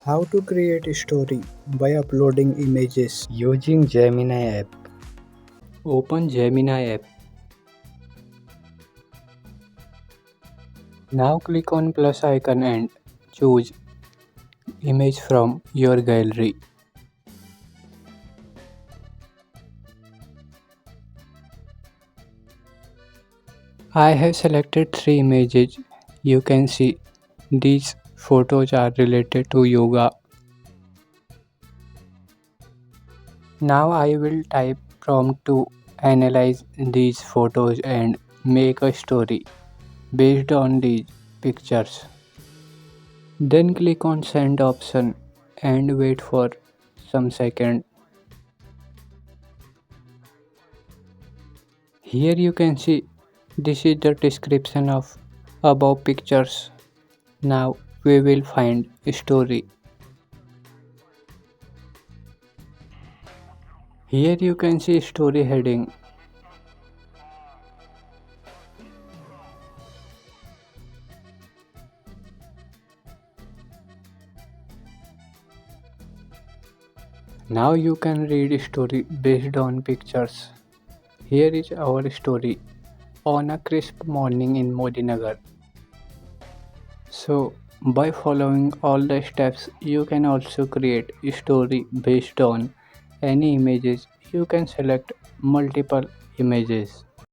How to create a story by uploading images using Gemini app. Open Gemini app. Now click on plus icon and choose image from your gallery. I have selected 3 images. You can see these photos are related to yoga. Now I will type prompt to analyze these photos and make a story based on these pictures. Then click on send option and wait for some second. Here you can see this is the description of above pictures. Now we will find a story. Here you can see story heading. Now you can read story based on pictures. Here is our story on a crisp morning in Modinagar. So by following all the steps you can also create a story based on any images. You can select multiple images.